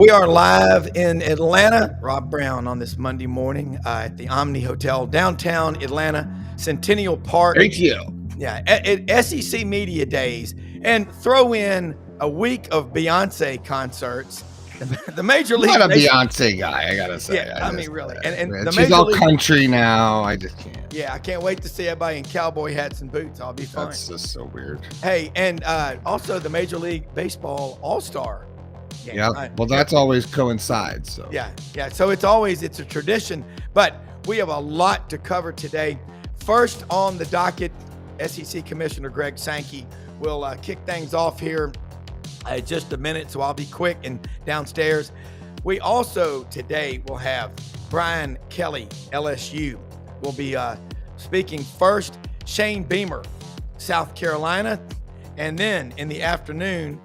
We are live in Atlanta. Rob Browne on this Monday morning at the Omni Hotel, downtown Atlanta, Centennial Park. Thank you. Yeah, at SEC Media Days, and throw in a week of Beyonce concerts. The Major League I'm not a Baseball. Beyonce guy, I gotta say. Yeah, I mean, really. And the She's Major all League. country now. I just can't. Yeah, I can't wait to see everybody in cowboy hats and boots. I'll be fine. That's just so weird. Hey, and also the Major League Baseball All-Star game. Yeah. Well, that's always coincides. So Yeah. So it's a tradition, but we have a lot to cover today. First on the docket, SEC Commissioner Greg Sankey will kick things off here in just a minute, so I'll be quick and downstairs. We also today will have Brian Kelly, LSU, will be speaking first. Shane Beamer, South Carolina, and then in the afternoon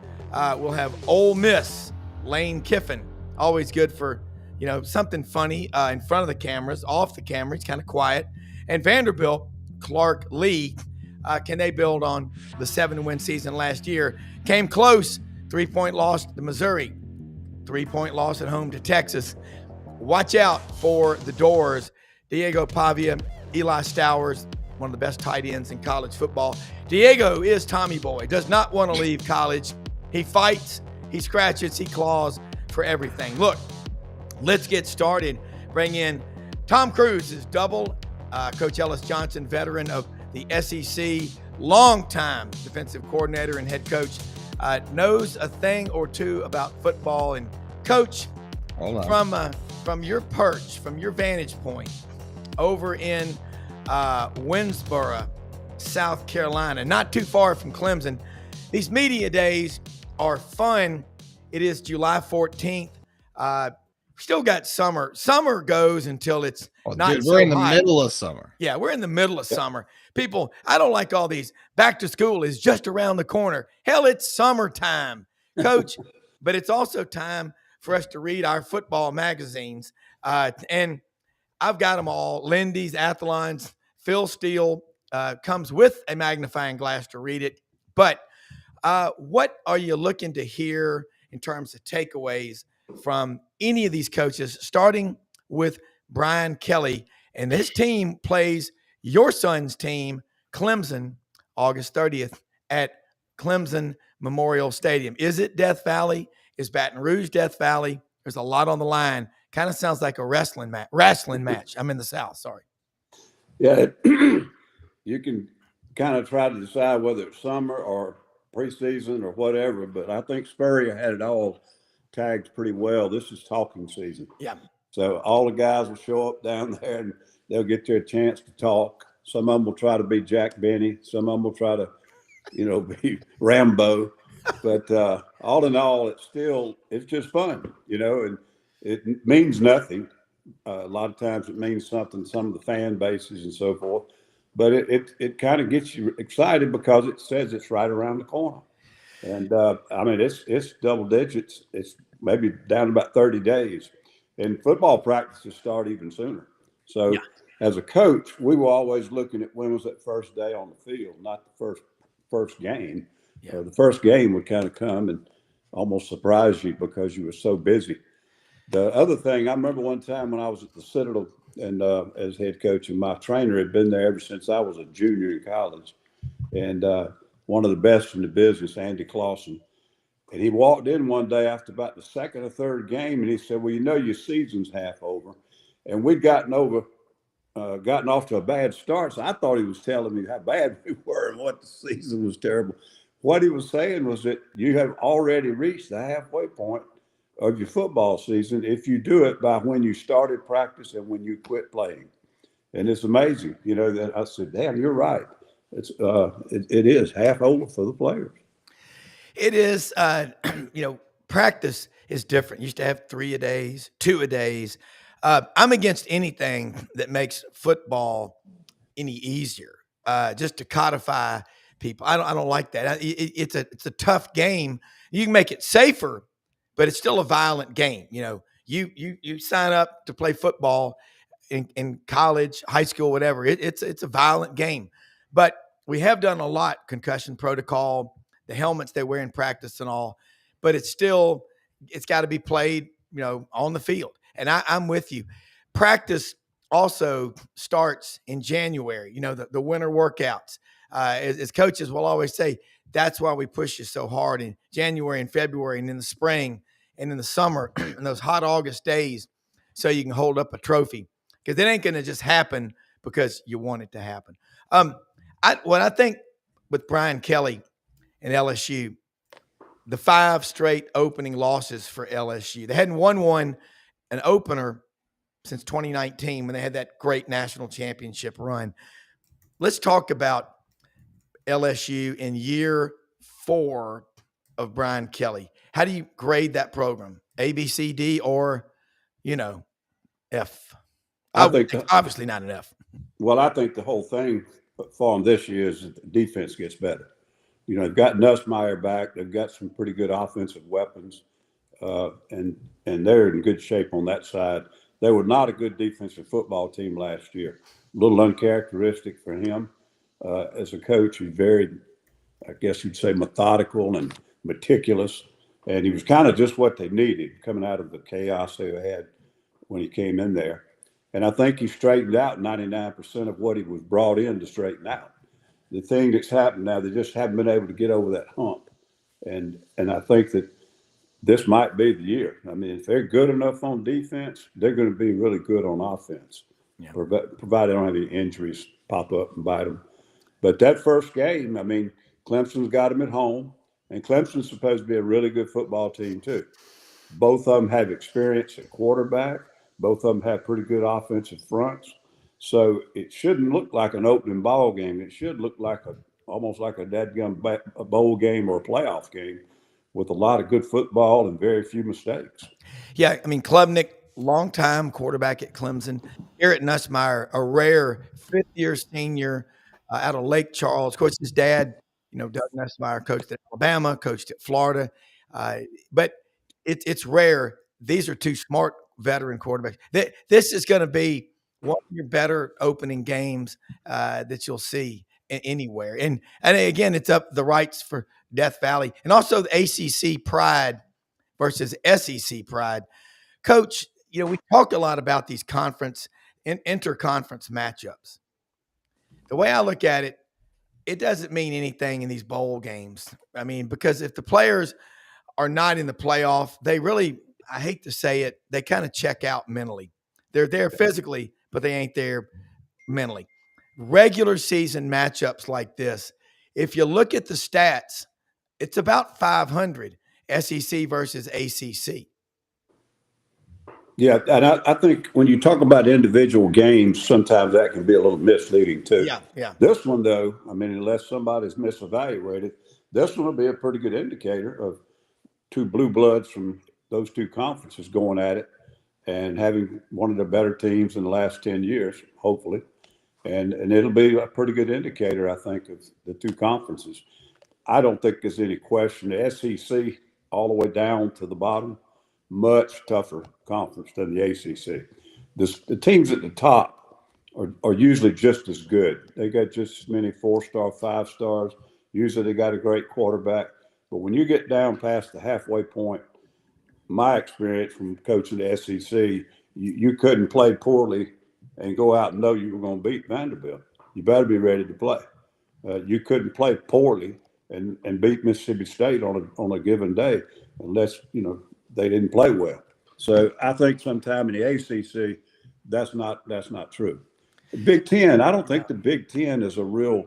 we'll have Ole Miss, Lane Kiffin. Always good for something funny in front of the cameras, off the camera. He's kind of quiet. And Vanderbilt, Clark Lee. Can they build on the 7-win season last year? Came close. 3-point loss to Missouri. 3-point loss at home to Texas. Watch out for the doors. Diego Pavia, Eli Stowers, one of the best tight ends in college football. Diego is Tommy Boy. Does not want to leave college. He fights, he scratches, he claws for everything. Look, let's get started. Bring in Tom Cruise is double. Coach Ellis Johnson, veteran of the SEC, longtime defensive coordinator and head coach, knows a thing or two about football. And Coach, from your perch, from your vantage point, over in Winsboro, South Carolina, not too far from Clemson, these media days are fun. It is July 14th. Still got summer. Summer goes until it's not so hot. We're in the middle of summer. Yeah, we're in the middle of summer. People, I don't like all these. Back to school is just around the corner. Hell, it's summertime, Coach. But it's also time for us to read our football magazines. And I've got them all. Lindy's, Athlon's, Phil Steele comes with a magnifying glass to read it. But what are you looking to hear in terms of takeaways from any of these coaches, starting with Brian Kelly? And his team plays your son's team, Clemson, August 30th at Clemson Memorial Stadium. Is it Death Valley? Is Baton Rouge Death Valley? There's a lot on the line. Kind of sounds like a wrestling match. I'm in the South, sorry. Yeah, you can kind of try to decide whether it's summer or preseason or whatever, but I think Spurrier had it all tagged pretty well. This is talking season. Yeah. So all the guys will show up down there and they'll get their chance to talk. Some of them will try to be Jack Benny. Some of them will try to, be Rambo. But all in all, it's just fun, and it means nothing. A lot of times it means something, some of the fan bases and so forth. But it kind of gets you excited because it says it's right around the corner. And, it's double digits. It's maybe down to about 30 days. And football practices start even sooner. So as a coach, we were always looking at when was that first day on the field, not the first game. Yeah. The first game would kind of come and almost surprise you because you were so busy. The other thing, I remember one time when I was at the Citadel and as head coach, and my trainer had been there ever since I was a junior in college. And one of the best in the business, Andy Clausen. And he walked in one day after about the second or third game, and he said, well, your season's half over. And we'd gotten off to a bad start. So I thought he was telling me how bad we were and what the season was terrible. What he was saying was that you have already reached the halfway point of your football season if you do it by when you started practice and when you quit playing. And it's amazing, that I said, damn, you're right. It is half over for the players. It is, practice is different. You used to have 3 a days, 2 a days. I'm against anything that makes football any easier, just to codify people. I don't like that. It's a tough game. You can make it safer, but it's still a violent game. You sign up to play football in college, high school, whatever. It's a violent game, but we have done a lot, concussion protocol, the helmets they wear in practice and all, but it's still it's got to be played, on the field. And I'm with you. Practice also starts in January, the winter workouts. As coaches will always say, that's why we push you so hard in January and February and in the spring and in the summer and those hot August days, so you can hold up a trophy, because it ain't going to just happen because you want it to happen. What I think with Brian Kelly and LSU, the 5 straight opening losses for LSU. They hadn't won an opener since 2019 when they had that great national championship run. Let's talk about LSU in year 4 of Brian Kelly. How do you grade that program? A, B, C, D, or, F? I think Obviously not an F. Well, I think the whole thing for them this year is that the defense gets better. They've got Nussmeier back. They've got some pretty good offensive weapons, and they're in good shape on that side. They were not a good defensive football team last year. A little uncharacteristic for him as a coach. He's very, I guess you'd say, methodical and meticulous, and he was kind of just what they needed coming out of the chaos they had when he came in there. And I think he straightened out 99% of what he was brought in to straighten out. The thing that's happened now, they just haven't been able to get over that hump. And I think that this might be the year. I mean, if they're good enough on defense, they're going to be really good on offense, provided they don't have any injuries pop up and bite them. But that first game, I mean, Clemson's got them at home, and Clemson's supposed to be a really good football team too. Both of them have experience at quarterback. Both of them have pretty good offensive fronts. So it shouldn't look like an opening ball game. It should look like almost like a bowl game or a playoff game with a lot of good football and very few mistakes. Yeah, I mean, Klubnik, longtime quarterback at Clemson. Garrett Nussmeier, a rare fifth-year senior out of Lake Charles. Of course, his dad, Doug Nussmeier, coached at Alabama, coached at Florida. But it's rare. These are 2 smart veteran quarterbacks. This is going to be one of your better opening games that you'll see anywhere. And again, it's up the rights for Death Valley, and also the ACC pride versus SEC pride. Coach, we talked a lot about these conference and interconference matchups. The way I look at it, it doesn't mean anything in these bowl games. I mean, because if the players are not in the playoff, they really, I hate to say it, they kind of check out mentally. They're there physically, but they ain't there mentally. Regular season matchups like this, if you look at the stats, it's about 500 SEC versus ACC. Yeah, and I think when you talk about individual games, sometimes that can be a little misleading too. Yeah. This one, though, I mean, unless somebody's misevaluated, this one will be a pretty good indicator of 2 blue bloods from those 2 conferences going at it and having one of the better teams in the last 10 years, hopefully. And it'll be a pretty good indicator, I think, of the 2 conferences. I don't think there's any question. The SEC all the way down to the bottom, much tougher conference than the ACC. The teams at the top are usually just as good. They got just as many 4-star, 5-stars. Usually they got a great quarterback. But when you get down past the halfway point, my experience from coaching the SEC, you couldn't play poorly and go out and know you were going to beat Vanderbilt. You better be ready to play. You couldn't play poorly and beat Mississippi State on a given day unless, they didn't play well. So I think sometime in the ACC, that's not true. The Big Ten, I don't think the Big Ten is a real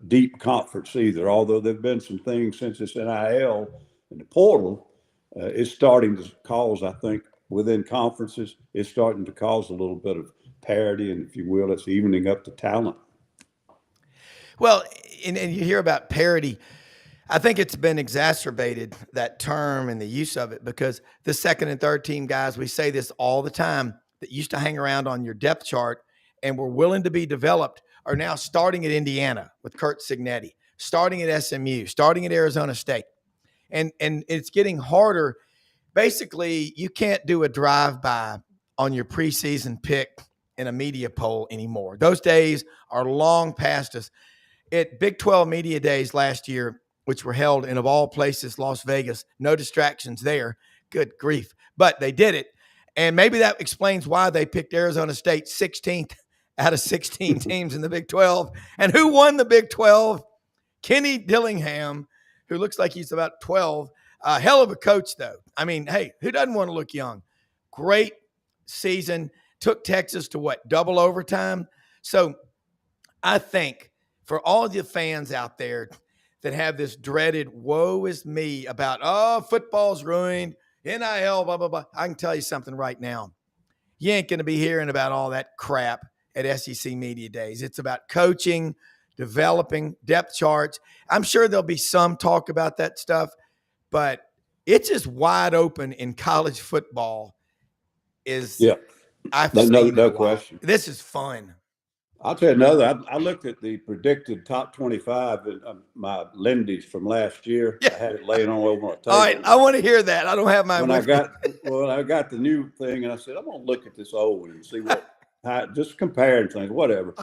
deep conference either, although there have been some things since it's NIL and the portal. It's starting to cause, I think, within conferences, it's starting to cause a little bit of parity, and if you will, it's evening up the talent. Well, and you hear about parity. I think it's been exacerbated, that term and the use of it, because the second and third team guys, we say this all the time, that used to hang around on your depth chart and were willing to be developed are now starting at Indiana with Kurt Signetti, starting at SMU, starting at Arizona State. And it's getting harder. Basically, you can't do a drive-by on your preseason pick in a media poll anymore. Those days are long past us. At Big 12 Media Days last year, which were held in, of all places, Las Vegas, no distractions there. good grief. But they did it. And maybe that explains why they picked Arizona State 16th out of 16 teams in the Big 12. And who won the Big 12? Kenny Dillingham, who looks like he's about 12. Hell of a coach, though. I mean, hey, who doesn't want to look young? Great season. Took Texas to double overtime. So I think for all the fans out there that have this dreaded woe is me about, football's ruined, NIL, blah, blah, blah. I can tell you something right now. You ain't going to be hearing about all that crap at SEC Media Days. It's about coaching, developing, depth charts. I'm sure there'll be some talk about that stuff, but it's just wide open in college football. I've seen no question. This is fun. I'll tell you another. I looked at the predicted top 25 in my Lindy's from last year. Yeah. I had it laying on over my table. All right, I want to hear that. I don't have mine. When I got the new thing, and I said, I'm going to look at this old one and see just comparing things, whatever.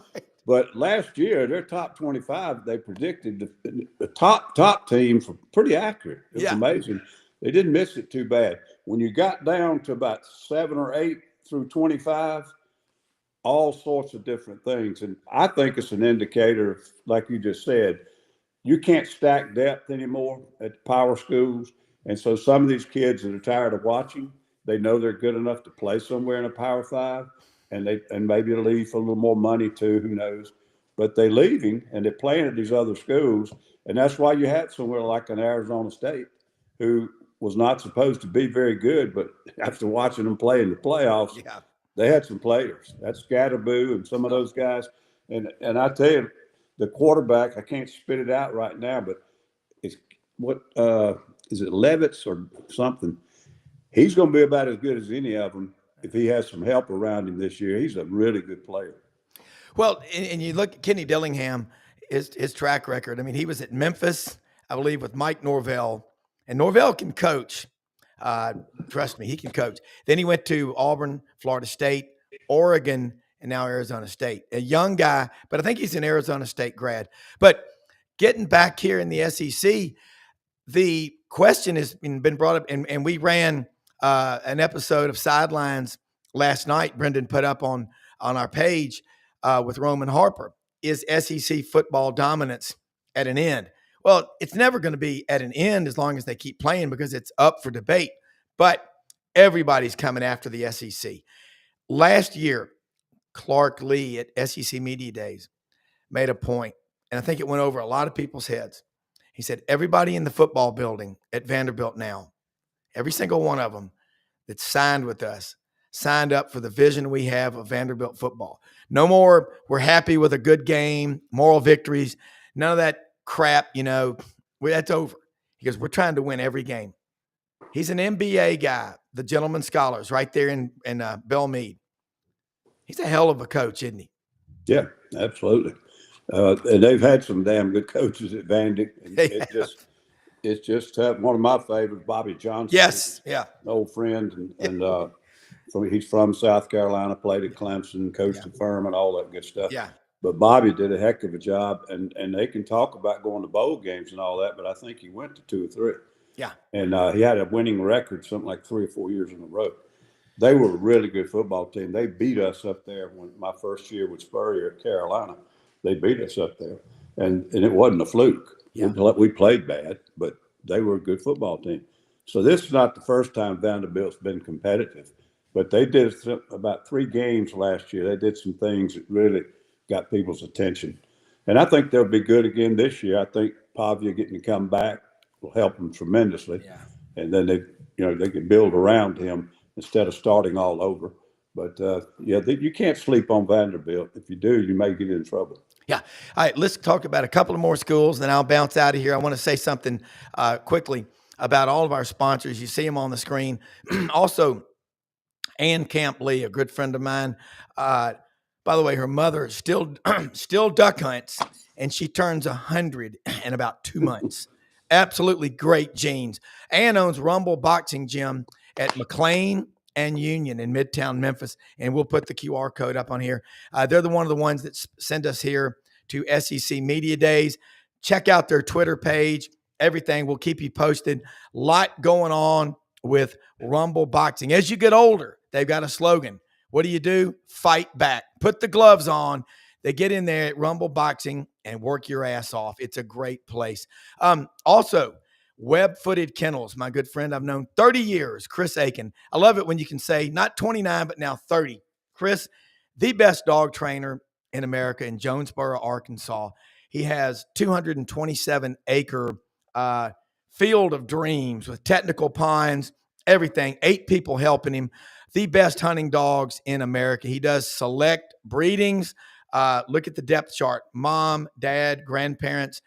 But last year, their top 25, they predicted the top teams were pretty accurate. It was amazing. They didn't miss it too bad. When you got down to about 7 or 8 through 25, all sorts of different things. And I think it's an indicator, like you just said, you can't stack depth anymore at the power schools. And so some of these kids that are tired of watching, they know they're good enough to play somewhere in a Power 5, and maybe they'll leave for a little more money too, who knows. But they're leaving and they're playing at these other schools. And that's why you had somewhere like an Arizona State who was not supposed to be very good, but after watching them play in the playoffs, they had some players. That's Scatterboo and some of those guys. And I tell you, the quarterback, I can't spit it out right now, but it's is it Levitz or something? He's going to be about as good as any of them if he has some help around him this year. He's a really good player. Well, and you look at Kenny Dillingham, his track record. I mean, he was at Memphis, I believe, with Mike Norvell. And Norvell can coach. Trust me, he can coach. Then he went to Auburn, Florida State, Oregon, and now Arizona State. A young guy, but I think he's an Arizona State grad. But getting back here in the SEC, the question has been brought up, and we ran an episode of Sidelines last night. Brendan put up on our page with Roman Harper. Is SEC football dominance at an end? Well, it's never going to be at an end as long as they keep playing because it's up for debate. But everybody's coming after the SEC. Last year, Clark Lee at SEC Media Days made a point, and I think it went over a lot of people's heads. He said, everybody in the football building at Vanderbilt now, every single one of them that signed with us, signed up for the vision we have of Vanderbilt football. No more, we're happy with a good game, moral victories, none of that crap, that's over. Because we're trying to win every game. He's an MBA guy, the Gentleman Scholars, right there in Belle Meade. He's a hell of a coach, isn't he? Yeah, absolutely. And they've had some damn good coaches at Vandy. It's just one of my favorites, Bobby Johnson. Yes, yeah, an old friend, and he's from South Carolina, played at Clemson, coached at Furman, all that good stuff. Yeah. But Bobby did a heck of a job, and they can talk about going to bowl games and all that, but I think he went to 2 or 3. Yeah. And he had a winning record, something like 3 or 4 years in a row. They were a really good football team. They beat us up there when my first year with Spurrier at Carolina. They beat us up there, and it wasn't a fluke. Yeah. We played bad, but they were a good football team. So this is not the first time Vanderbilt's been competitive, but they did about 3 games last year. They did some things that really got people's attention. And I think they'll be good again this year. I think Pavia getting to come back will help them tremendously. Yeah. And then they can build around him instead of starting all over. But you can't sleep on Vanderbilt. If you do, you may get in trouble. Yeah. All right, let's talk about a couple of more schools, then I'll bounce out of here. I want to say something quickly about all of our sponsors. You see them on the screen. Also, Ann Camp Lee, a good friend of mine. By the way, her mother still duck hunts, and she turns 100 in about 2 months. Absolutely great genes. Ann owns Rumble Boxing Gym at McLean and Union in Midtown Memphis, and we'll put the QR code up on here. They're one of the ones that send us here to SEC Media Days. Check out their Twitter page. Everything. We'll keep you posted. Lot going on with Rumble Boxing. As you get older, they've got a slogan. What do? Fight back. Put the gloves on. They get in there at Rumble Boxing and work your ass off. It's a great place. Also, Web-Footed Kennels, my good friend I've known 30 years, Chris Aiken. I love it when you can say not 29, but now 30. Chris, the best dog trainer in America in Jonesboro, Arkansas. He has 227-acre field of dreams with technical pines, everything, 8 people helping him. The best hunting dogs in America. He does select breedings. Look at the depth chart. Mom, dad, grandparents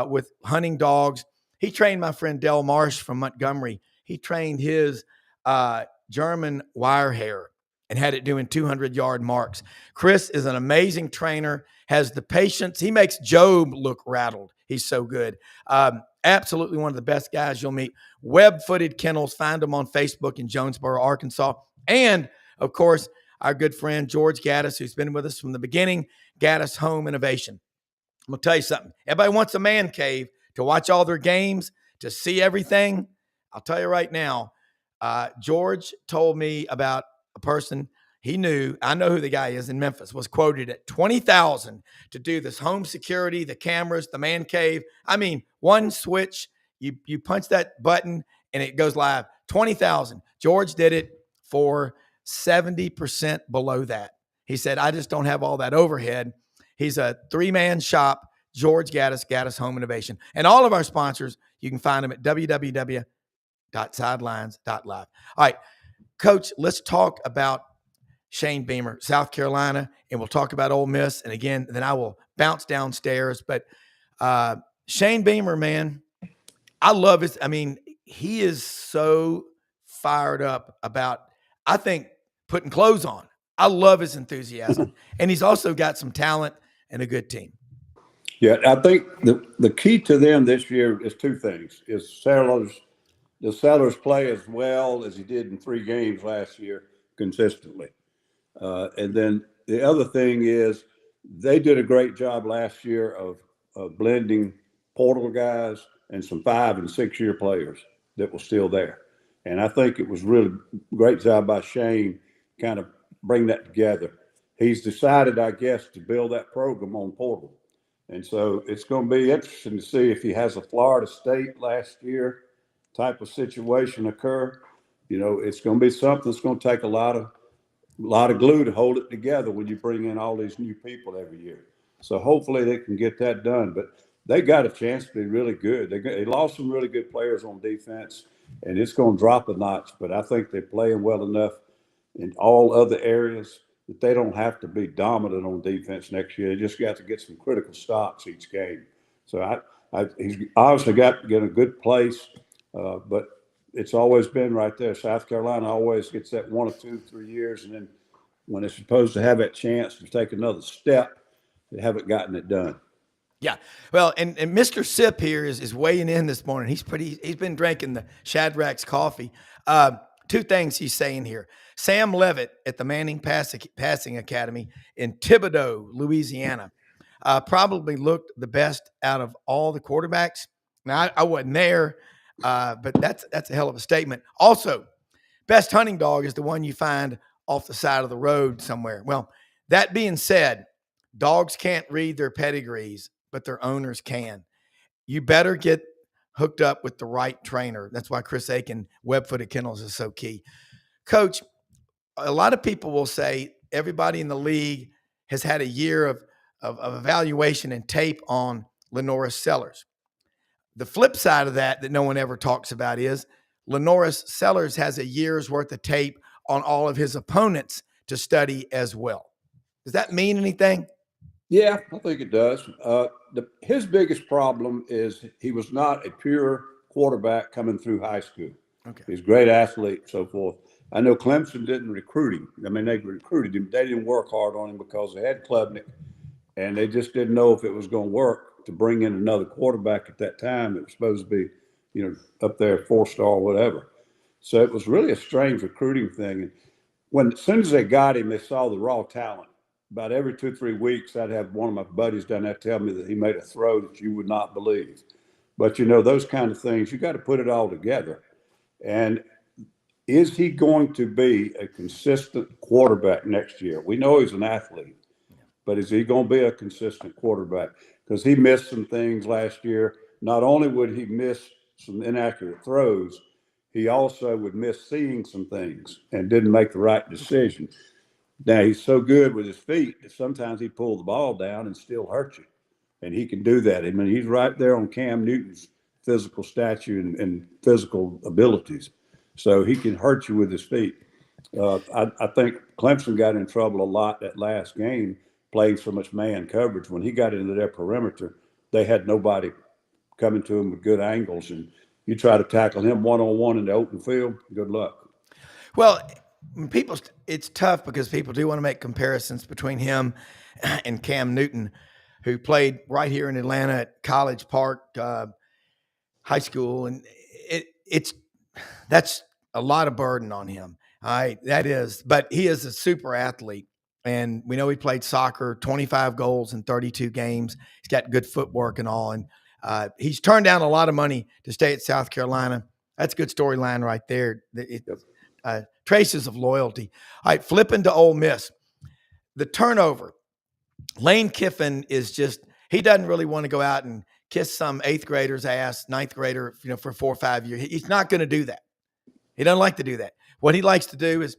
with hunting dogs. He trained my friend Del Marsh from Montgomery. He trained his German wire hair and had it doing 200-yard marks. Chris is an amazing trainer, has the patience. He makes Job look rattled. He's so good. Absolutely one of the best guys you'll meet. Web-Footed Kennels. Find them on Facebook in Jonesboro, Arkansas. And, of course, our good friend George Gaddis, who's been with us from the beginning, Gaddis Home Innovation. I'm going to tell you something. Everybody wants a man cave to watch all their games, to see everything. I'll tell you right now, George told me about a person he knew. I know who the guy is in Memphis, was quoted at $20,000 to do this home security, the cameras, the man cave. I mean, one switch, you punch that button and it goes live. $20,000. George did it for 70% below that. He said, I just don't have all that overhead. He's a 3-man shop, George Gaddis, Gaddis Home Innovation. And all of our sponsors, you can find them at www.sidelines.live. All right, Coach, let's talk about Shane Beamer, South Carolina, and we'll talk about Ole Miss. And again, then I will bounce downstairs. But Shane Beamer, man, I love his. I mean, he is so fired up about, I think, putting clothes on. I love his enthusiasm. And he's also got some talent and a good team. Yeah, I think the key to them this year is 2 things. Is the Sellers play as well as he did in 3 games last year consistently. And then the other thing is they did a great job last year of blending portal guys and some 5- and 6-year players that were still there. And I think it was really great job by Shane kind of bring that together. He's decided, I guess, to build that program on portal. And so it's going to be interesting to see if he has a Florida State last year type of situation occur. You know, it's going to be something that's going to take a lot of glue to hold it together when you bring in all these new people every year. So hopefully they can get that done. But they got a chance to be really good. They lost some really good players on defense, and it's going to drop a notch. But I think they're playing well enough in all other areas that they don't have to be dominant on defense next year. They just got to get some critical stops each game. So he's obviously got a good place, but it's always been right there. South Carolina always gets that 1 or 2, 3 years, and then when it's supposed to have that chance to take another step, they haven't gotten it done. Yeah. Well, and Mr. Sip here is weighing in this morning. He's been drinking the Shadrack's coffee. 2 things he's saying here. Sam Levitt at the Manning Passing Academy in Thibodaux, Louisiana, probably looked the best out of all the quarterbacks. Now, I wasn't there, but that's a hell of a statement. Also, best hunting dog is the one you find off the side of the road somewhere. Well, that being said, dogs can't read their pedigrees, but their owners can. You better get hooked up with the right trainer. That's why Chris Aiken, Web-Footed Kennels, is so key. Coach, a lot of people will say everybody in the league has had a year of evaluation and tape on Lenoris Sellers. The flip side of that no one ever talks about is Lenoris Sellers has a year's worth of tape on all of his opponents to study as well. Does that mean anything? Yeah, I think it does. His biggest problem is he was not a pure quarterback coming through high school. Okay. He's a great athlete, so forth. I know Clemson didn't recruit him. I mean, they recruited him. They didn't work hard on him because they had Klubnik, and they just didn't know if it was going to work to bring in another quarterback at that time. It was supposed to be, up there 4-star or whatever. So it was really a strange recruiting thing. And as soon as they got him, they saw the raw talent. About every 2 or 3 weeks, I'd have one of my buddies down there tell me that he made a throw that you would not believe. But, those kind of things, you got to put it all together. And is he going to be a consistent quarterback next year? We know he's an athlete, but is he going to be a consistent quarterback? Because he missed some things last year. Not only would he miss some inaccurate throws, he also would miss seeing some things and didn't make the right decision. Now, he's so good with his feet that sometimes he pull the ball down and still hurt you. And he can do that. I mean, he's right there on Cam Newton's physical stature and physical abilities. So he can hurt you with his feet. I think Clemson got in trouble a lot that last game playing so much man coverage. When he got into their perimeter, they had nobody coming to him with good angles. And you try to tackle him one-on-one in the open field, good luck. Well, it's tough because people do want to make comparisons between him and Cam Newton, who played right here in Atlanta at College Park High School, and that's a lot of burden on him. All right, that is, but he is a super athlete, and we know he played soccer, 25 goals in 32 games. He's got good footwork and all, and he's turned down a lot of money to stay at South Carolina. That's a good storyline right there. Traces of loyalty. All right, flipping to Ole Miss. The turnover. Lane Kiffin is just, he doesn't really want to go out and kiss some eighth grader's ass, ninth grader, for 4 or 5 years. He's not going to do that. He doesn't like to do that. What he likes to do is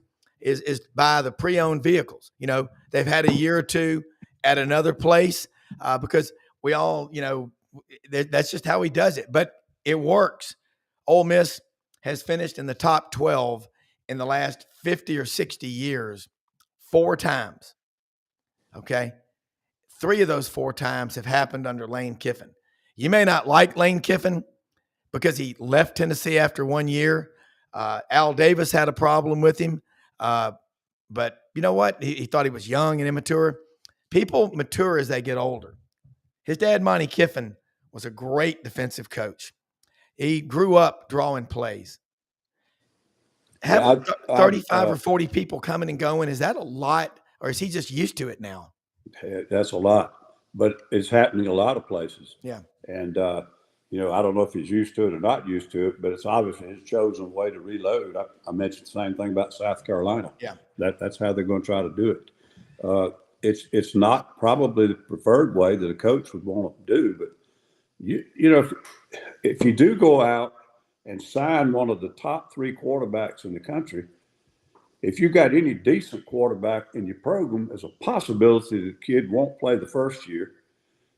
buy the pre-owned vehicles. They've had a year or two at another place because we all, that's just how he does it. But it works. Ole Miss has finished in the top 12 in the last 50 or 60 years 4 times. Okay. 3 of those 4 times have happened under Lane Kiffin. You may not like Lane Kiffin because he left Tennessee after 1 year. Al Davis had a problem with him. But you know what? He thought he was young and immature. People mature as they get older. His dad, Monty Kiffin, was a great defensive coach. He grew up drawing plays. Having 35 or 40 people coming and going, is that a lot, or is he just used to it now? That's a lot, but it's happening a lot of places. Yeah. And, I don't know if he's used to it or not used to it, but it's obviously his chosen way to reload. I mentioned the same thing about South Carolina. Yeah. That's how they're going to try to do it. It's not probably the preferred way that a coach would want to do, but if you do go out and sign one of the top 3 quarterbacks in the country, if you got any decent quarterback in your program, there's a possibility the kid won't play the first year.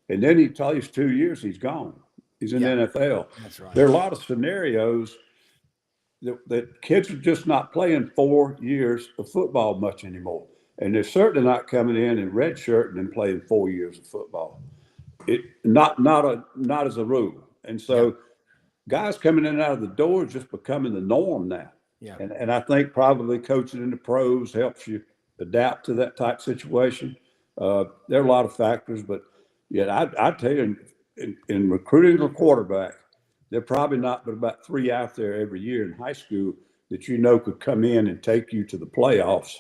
And then he plays 2 years, he's gone. He's in the NFL. That's right. There are a lot of scenarios that kids are just not playing 4 years of football much anymore. And they're certainly not coming in redshirting and playing 4 years of football. Not as a rule. And so guys coming in and out of the door is just becoming the norm now. Yeah. And I think probably coaching in the pros helps you adapt to that type situation. There are a lot of factors, but I tell you, in recruiting a quarterback, there are probably not but about 3 out there every year in high school that could come in and take you to the playoffs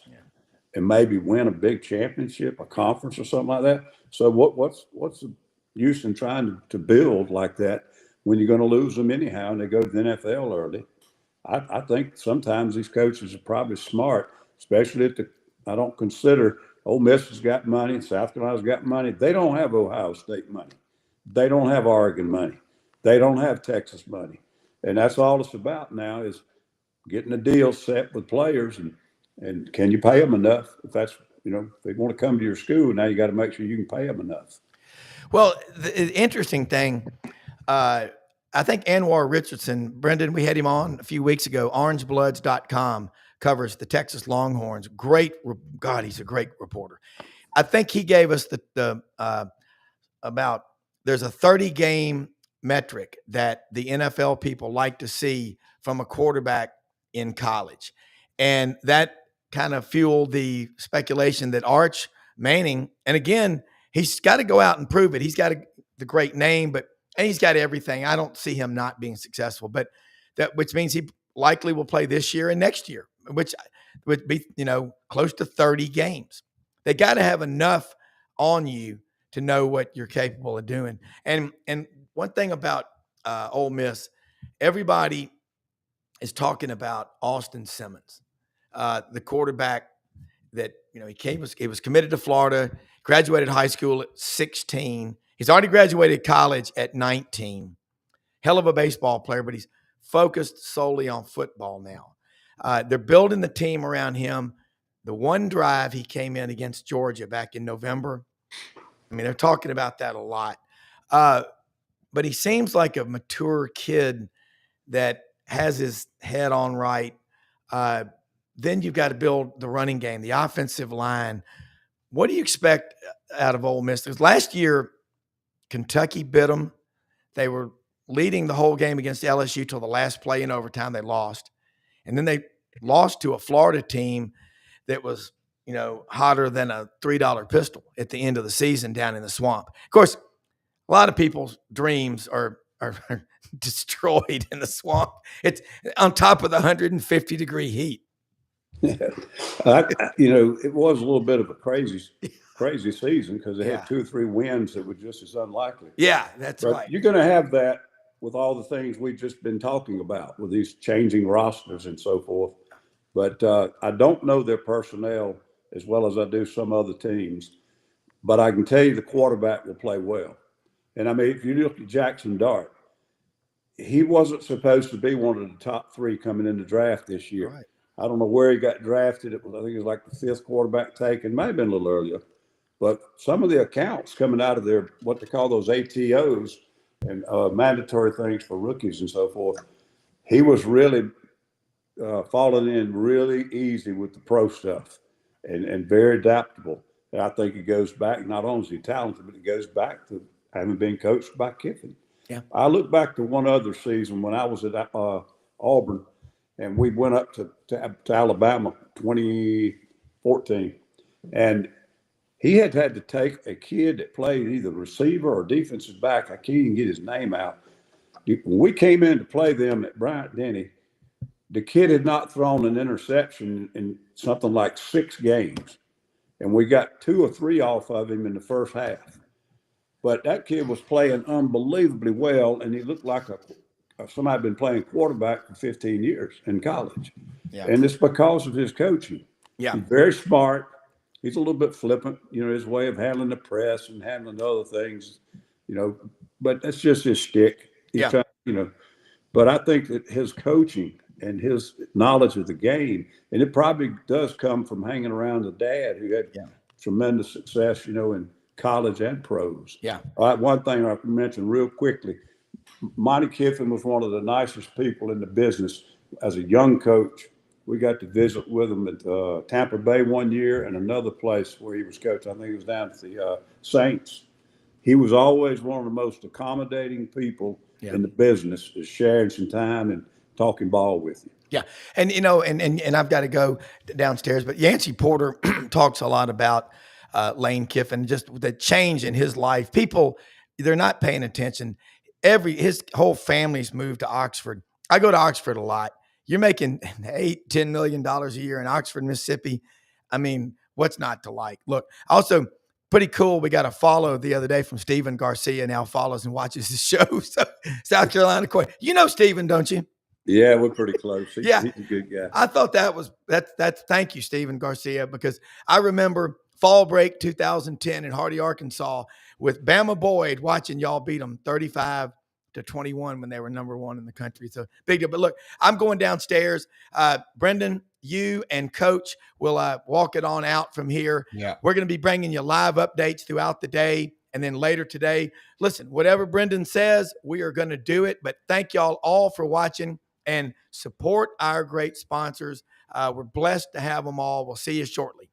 and maybe win a big championship, a conference or something like that. So what's the use in trying to build like that when you're going to lose them anyhow and they go to the NFL early? I think sometimes these coaches are probably smart, especially I don't consider Ole Miss has got money, South Carolina's got money. They don't have Ohio State money. They don't have Oregon money. They don't have Texas money. And that's all it's about now is getting a deal set with players and can you pay them enough? If that's, if they want to come to your school, now you got to make sure you can pay them enough. Well, the interesting thing, I think Anwar Richardson, Brendan, we had him on a few weeks ago. OrangeBloods.com covers the Texas Longhorns. God, he's a great reporter. I think he gave us about there's a 30-game metric that the NFL people like to see from a quarterback in college. And that kind of fueled the speculation that Arch Manning, and again, he's got to go out and prove it. He's got the great name, and he's got everything. I don't see him not being successful, which means he likely will play this year and next year, which would be, close to 30 games. They got to have enough on you to know what you're capable of doing. And one thing about Ole Miss, everybody is talking about Austin Simmons, the quarterback that, he was committed to Florida, graduated high school at 16. He's already graduated college at 19. Hell of a baseball player, but he's focused solely on football now. They're building the team around him. The one drive he came in against Georgia back in November, I mean, they're talking about that a lot. But he seems like a mature kid that has his head on right. Then you've got to build the running game, the offensive line. What do you expect out of Ole Miss? Because last year, Kentucky bit them. They were leading the whole game against LSU till the last play in overtime. They lost. And then they lost to a Florida team that was, hotter than a $3 pistol at the end of the season down in the swamp. Of course, a lot of people's dreams are destroyed in the swamp. It's on top of the 150-degree heat. It was a little bit of a crazy season because they had 2 or 3 wins that were just as unlikely. Yeah, that's right. You're going to have that with all the things we've just been talking about with these changing rosters and so forth. But I don't know their personnel as well as I do some other teams. But I can tell you the quarterback will play well. And, I mean, if you look at Jackson Dart, he wasn't supposed to be one of the top 3 coming in the draft this year. Right. I don't know where he got drafted. I think it was like the 5th quarterback taken, might have been a little earlier. But some of the accounts coming out of their, what they call those ATOs and mandatory things for rookies and so forth, he was really falling in really easy with the pro stuff and very adaptable. And I think it goes back, not only is he talented, but it goes back to having been coached by Kiffin. Yeah. I look back to one other season when I was at Auburn, and we went up to Alabama 2014, and he had to take a kid that played either receiver or defensive back. I can't even get his name out. When we came in to play them at Bryant-Denny, the kid had not thrown an interception in something like 6 games, and we got 2 or 3 off of him in the first half. But that kid was playing unbelievably well, and he looked like somebody had been playing quarterback for 15 years in college. Yeah. And it's because of his coaching. Yeah. He's very smart. He's a little bit flippant, his way of handling the press and handling other things, but that's just his shtick. He's trying, but I think that his coaching and his knowledge of the game, and it probably does come from hanging around a dad who had tremendous success, in college and pros. Yeah. All right. One thing I can mention real quickly, Monty Kiffin was one of the nicest people in the business. As a young coach, we got to visit with him at Tampa Bay one year and another place where he was coaching. I think he was down at the Saints. He was always one of the most accommodating people in the business, is sharing some time and talking ball with you. Yeah. And, and I've got to go downstairs, but Yancey Porter talks a lot about Lane Kiffin, just the change in his life. People, they're not paying attention. His whole family's moved to Oxford. I go to Oxford a lot. You're making $8-10 million a year in Oxford, Mississippi. I mean, what's not to like? Look, also pretty cool. We got a follow the other day from Stephen Garcia, now follows and watches the show. So South Carolina, Stephen, don't you? Yeah, we're pretty close. He's a good guy. I thought that's thank you, Stephen Garcia, because I remember fall break 2010 in Hardy, Arkansas, with Bama Boyd watching y'all beat them 35-21 when they were number 1 in the country. So big deal. But look, I'm going downstairs. Brendan, you and Coach will walk it on out from here. Yeah. We're going to be bringing you live updates throughout the day. And then later today, listen, whatever Brendan says, we are going to do it. But thank y'all all for watching and support our great sponsors. We're blessed to have them all. We'll see you shortly.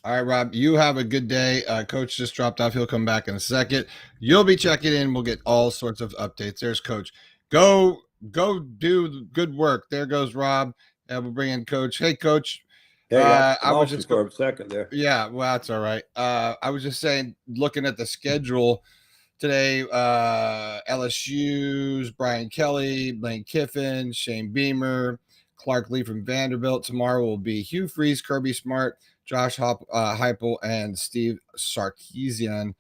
All right, Rob, you have a good day. Coach just dropped off. He'll come back in a second. You'll be checking in. We'll get all sorts of updates. There's Coach. Go do good work. There goes Rob. We'll bring in Coach. Hey, Coach. Hey, I was just for a second there. Yeah, well, that's all right. I was just saying, looking at the schedule today, LSU's Brian Kelly, Lane Kiffin, Shane Beamer, Clark Lee from Vanderbilt. Tomorrow will be Hugh Freeze, Kirby Smart, Josh Heupel, and Steve Sarkisian.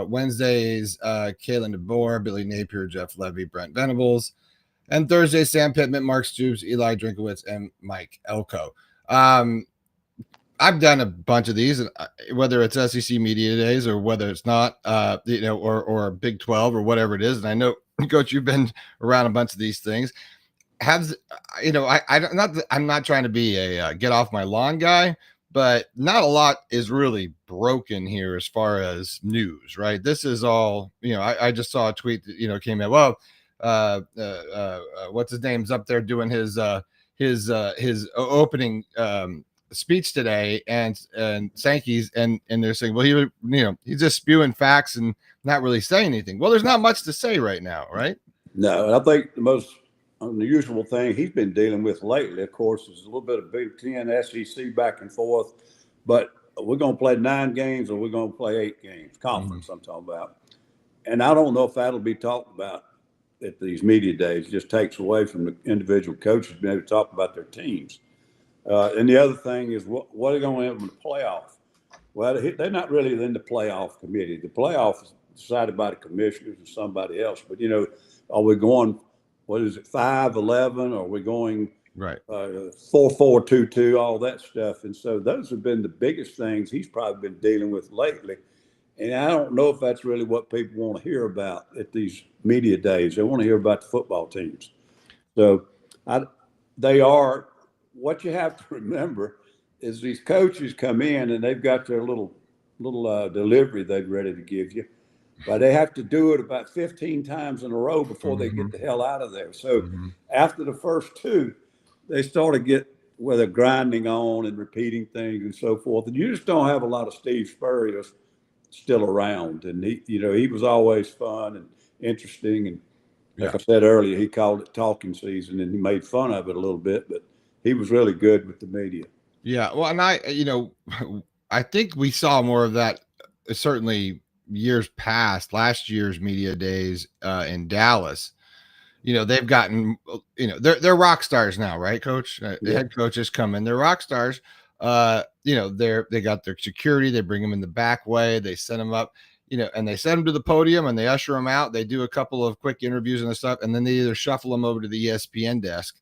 Wednesdays, Kalen DeBoer, Billy Napier, Jeff Levy, Brent Venables. And Thursday, Sam Pittman, Mark Stoops, Eli Drinkowitz, and Mike Elko. I've done a bunch of these, and whether it's SEC Media Days or whether it's not, or Big 12 or whatever it is. And I know, Coach, you've been around a bunch of these things. I'm not trying to be a get off my lawn guy, but not a lot is really broken here as far as news, right? This is all, I just saw a tweet that, came out. Well, what's his name's up there doing his opening speech today, and Sankey's, and they're saying, well, he's just spewing facts and not really saying anything. Well, there's not much to say right now, right? No, and I think the most unusual thing he's been dealing with lately, of course, is a little bit of Big Ten, SEC back and forth. But we're going to play 9 games or we're going to play 8 games, conference I'm talking about. And I don't know if that'll be talked about at these media days. It just takes away from the individual coaches being able to talk about their teams. And the other thing is, what are they going to have in the playoff? Well, they're not really in the playoff committee. The playoff is decided by the commissioners or somebody else. But, are we going, 5-11? Or are we going right 4-4-2-2, all that stuff? And so those have been the biggest things he's probably been dealing with lately. And I don't know if that's really what people want to hear about at these media days. They want to hear about the football teams. So what you have to remember is these coaches come in and they've got their little delivery they're ready to give you, but they have to do it about 15 times in a row before they get the hell out of there. So after the first 2, they start to where they're grinding on and repeating things and so forth. And you just don't have a lot of Steve Spurrier still around. And he was always fun and interesting. And like I said earlier, he called it talking season and he made fun of it a little bit, but he was really good with the media. Yeah. Well, and I think we saw more of that certainly years past, last year's media days in Dallas. They've gotten, they're rock stars now, right, Coach? The head coaches come in, they're rock stars. They got their security, they bring them in the back way, they send them up, and they send them to the podium and they usher them out. They do a couple of quick interviews and stuff, and then they either shuffle them over to the ESPN desk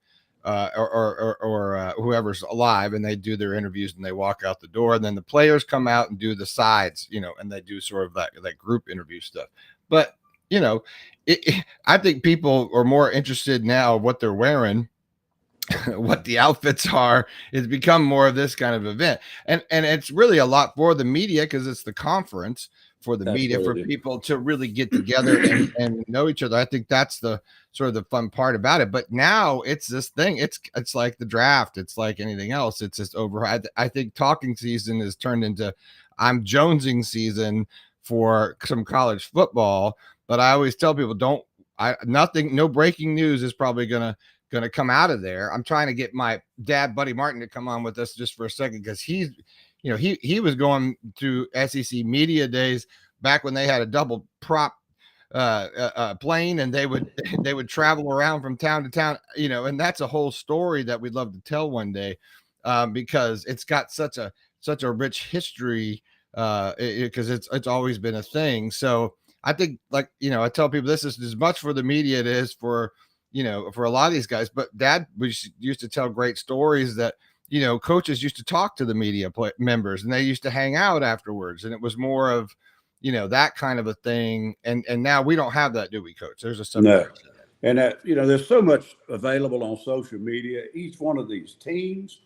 or whoever's alive, and they do their interviews and they walk out the door. And then the players come out and do the sides, and they do sort of that group interview stuff. But I think people are more interested now in what they're wearing, what the outfits are. It's become more of this kind of event, and it's really a lot for the media because it's the conference for the media, for people to really get together and know each other. I think that's the sort of the fun part about it. But now it's this thing. It's like the draft. It's like anything else. It's just over. I think talking season has turned into I'm jonesing season for some college football. But I always tell people, no breaking news is probably gonna come out of there. I'm trying to get my dad, Buddy Martin, to come on with us just for a second because he's, he was going to SEC Media Days back when they had a double prop plane and they would travel around from town to town, and that's a whole story that we'd love to tell one day because it's got such a rich history because it's always been a thing. So I think, I tell people this is as much for the media it is for, for a lot of these guys. But Dad used to tell great stories that, coaches used to talk to the media members and they used to hang out afterwards. And it was more of, that kind of a thing. And now we don't have that, do we, Coach? There's a subject. No. And there's so much available on social media. Each one of these teams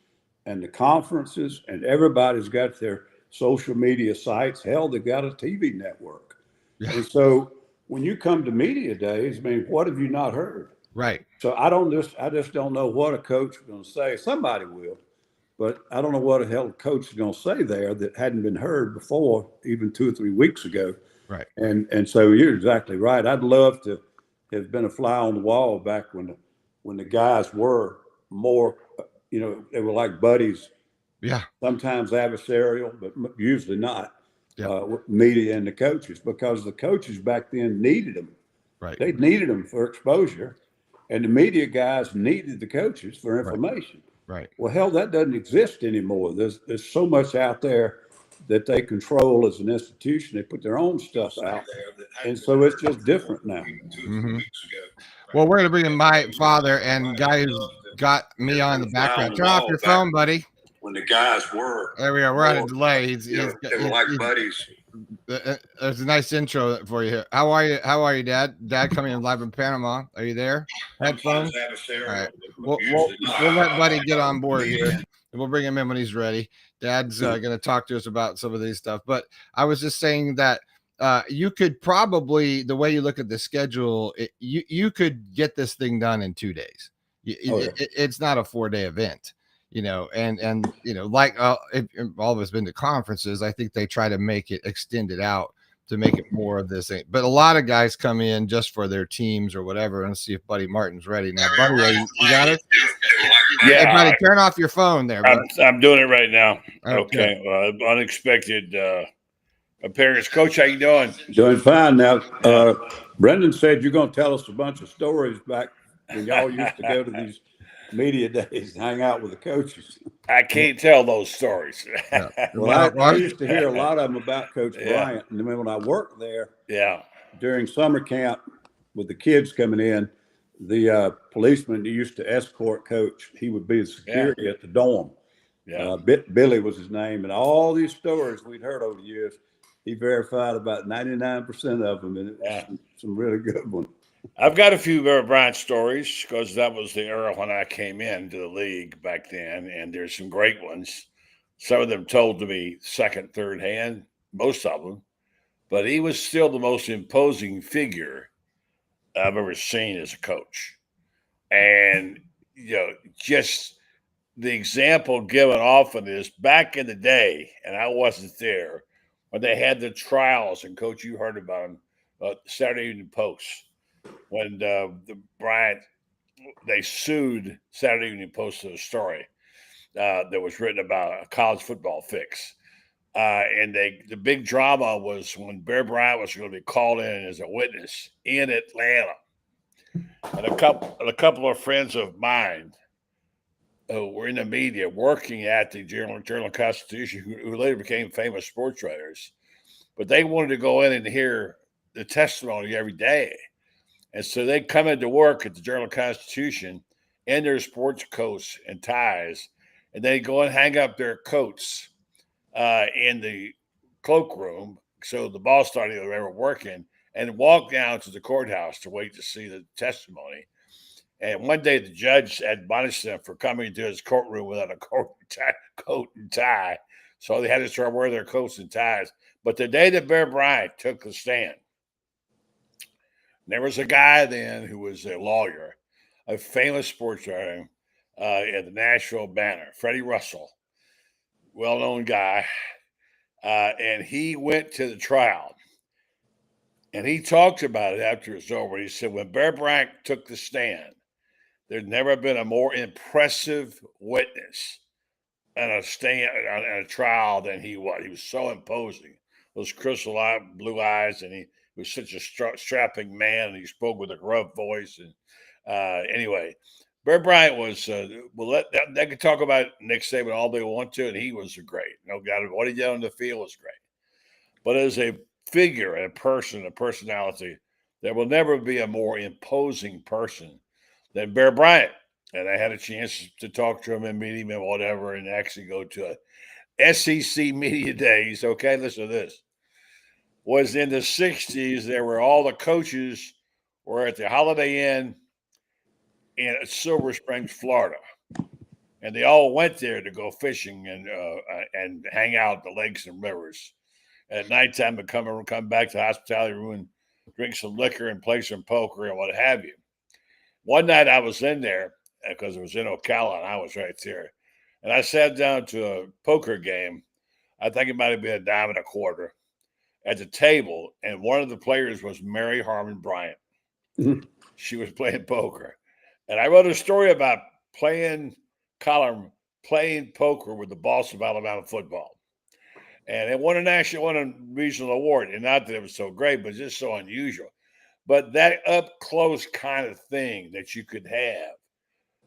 and the conferences and everybody's got their social media sites. Hell, they've got a TV network. Yeah. And so when you come to media days, what have you not heard? Right. So I just don't know what a coach is going to say. Somebody will, but I don't know what the hell a coach is going to say there that hadn't been heard before, even 2 or 3 weeks ago. Right. And so you're exactly right. I'd love to have been a fly on the wall back when the guys were more, they were like buddies. Yeah. Sometimes adversarial, but usually not. Yep. Media and the coaches, because the coaches back then needed them. Right. They needed them for exposure, and the media guys needed the coaches for information. Right. Well, hell, that doesn't exist anymore. There's so much out there that they control as an institution. They put their own stuff out, and so it's just different now. Mm-hmm. Well, we're going to bring in my father and guy who's got me on the background. Turn off your phone, buddy. When the guys were. There we are. We're on a delay. They were like buddies. There's a nice intro for you here. How are you? How are you, Dad? Dad coming in live from Panama. Are you there? Headphones? All right. We'll let Buddy get on board here. And we'll bring him in when he's ready. Dad's going to talk to us about some of these stuff. But I was just saying that you could probably, the way you look at the schedule, you could get this thing done in 2 days. It's not a 4-day event. And like if all of us been to conferences, I think they try to make it extended out to make it more of this thing. But a lot of guys come in just for their teams or whatever. And let's see if Buddy Martin's ready now. Buddy, you got it? Yeah. Hey, buddy, turn off your phone there. I'm doing it right now. Okay. Unexpected appearance. Coach, how you doing? Doing fine. Now, Brendan said you're going to tell us a bunch of stories back when y'all used to go to these media days, hang out with the coaches. I can't tell those stories. Well, I used to hear a lot of them about Coach Bryant. And then when I worked there, during summer camp with the kids coming in, the policeman who used to escort Coach, he would be the security at the dorm. Billy was his name. And all these stories we'd heard over the years, he verified about 99% of them. And it was some really good ones. I've got a few Rob Browne stories because that was the era when I came into the league back then, and there's some great ones. Some of them told to me second, third hand, most of them, but he was still the most imposing figure I've ever seen as a coach. And, just the example given often is back in the day, and I wasn't there, when they had the trials, and Coach, you heard about them, Saturday Evening Post. When they sued Saturday Evening Post for a story that was written about a college football fix. And the big drama was when Bear Bryant was going to be called in as a witness in Atlanta. And a couple of friends of mine who were in the media working at the Journal-Constitution, who later became famous sports writers, but they wanted to go in and hear the testimony every day. And so they come into work at the Journal-Constitution in their sports coats and ties, and they go and hang up their coats in the cloakroom. So the boss thought they were working, and walk down to the courthouse to wait to see the testimony. And one day the judge admonished them for coming into his courtroom without a coat and tie. So they had to start wearing their coats and ties. But the day that Bear Bryant took the stand, there was a guy then who was a lawyer, a famous sports writer at the Nashville Banner, Freddie Russell, well-known guy, and he went to the trial. And he talked about it after it was over. He said, when Bear Bryant took the stand, there's never been a more impressive witness on a trial than he was. He was so imposing. Those crystal blue eyes, and he was such a strapping man, and he spoke with a gruff voice. And anyway, Bear Bryant was, they could talk about Nick Saban all they want to, and he was great. No doubt, what he did on the field was great. But as a figure, a person, a personality, there will never be a more imposing person than Bear Bryant. And I had a chance to talk to him and meet him and whatever, and actually go to a SEC media days. Okay, listen to this. Was in the 60s, there were all the coaches were at the Holiday Inn in Silver Springs, Florida. And they all went there to go fishing and hang out at the lakes and rivers. And at nighttime, would come back to the hospitality room and drink some liquor and play some poker and what have you. One night I was in there because it was in Ocala and I was right there. And I sat down to a poker game. I think it might have been $1.25 at the table. And one of the players was Mary Harmon Bryant. Mm-hmm. She was playing poker. And I wrote a story about playing poker with the boss of Alabama football. And it won a regional award. And not that it was so great, but just so unusual. But that up-close kind of thing that you could have,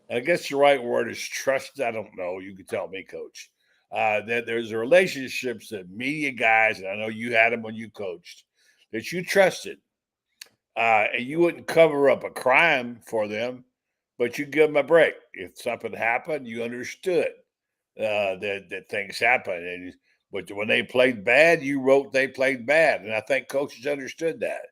and I guess the right word is trust. I don't know. You can tell me, Coach. That there's relationships that media guys, and I know you had them when you coached, that you trusted. and you wouldn't cover up a crime for them, but you give them a break. If something happened, you understood that things happen. But when they played bad, you wrote they played bad, and I think coaches understood that.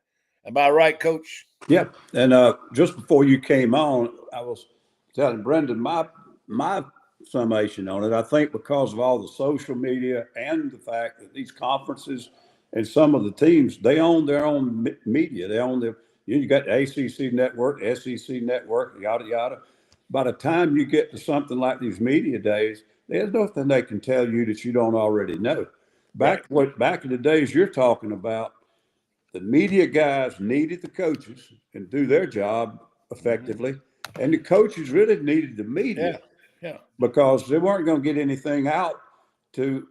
Am I right, Coach? Yeah, and just before you came on, I was telling Brendan my summation on it. I think because of all the social media and the fact that these conferences and some of the teams, they own their own media. They own their. You got the ACC network, SEC network, yada yada. By the time you get to something like these media days, there's nothing they can tell you that you don't already know. Back in the days you're talking about, the media guys needed the coaches and do their job effectively, and the coaches really needed the media because they weren't going to get anything out to,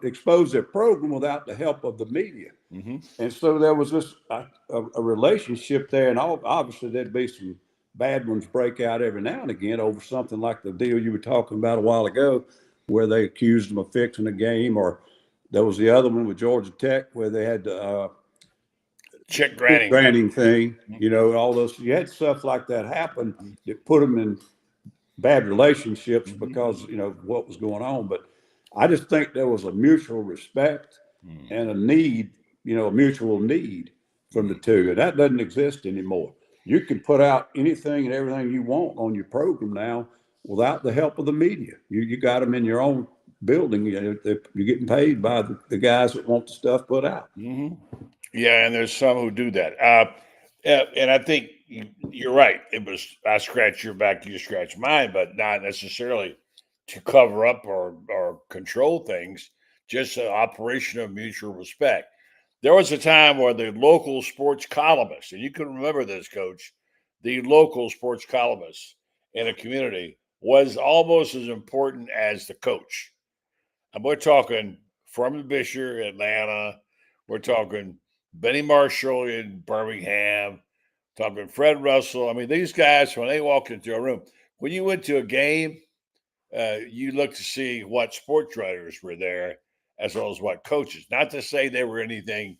expose their program without the help of the media. And so there was this a relationship there, and obviously there'd be some bad ones break out every now and again over something like the deal you were talking about a while ago, where they accused them of fixing a game, or there was the other one with Georgia Tech where they had check granting thing, all those. You had stuff like that happen that put them in bad relationships because what was going on. But I just think there was a mutual respect and a need, a mutual need from the two, and that doesn't exist anymore. You can put out anything and everything you want on your program now without the help of the media. You got them in your own building. You're getting paid by the guys that want the stuff put out. Yeah, and there's some who do that. And I think you're right. It was I scratch your back, you scratch mine, but not necessarily to cover up or control things, just an operation of mutual respect. There was a time where the local sports columnist, and you can remember this, Coach, the local sports columnist in a community was almost as important as the coach. And we're talking Furman Bisher, Atlanta. We're talking Benny Marshall in Birmingham. Talking Fred Russell. I mean, these guys, when they walk into a room, when you went to a game, you looked to see what sports writers were there as well as what coaches. Not to say they were anything.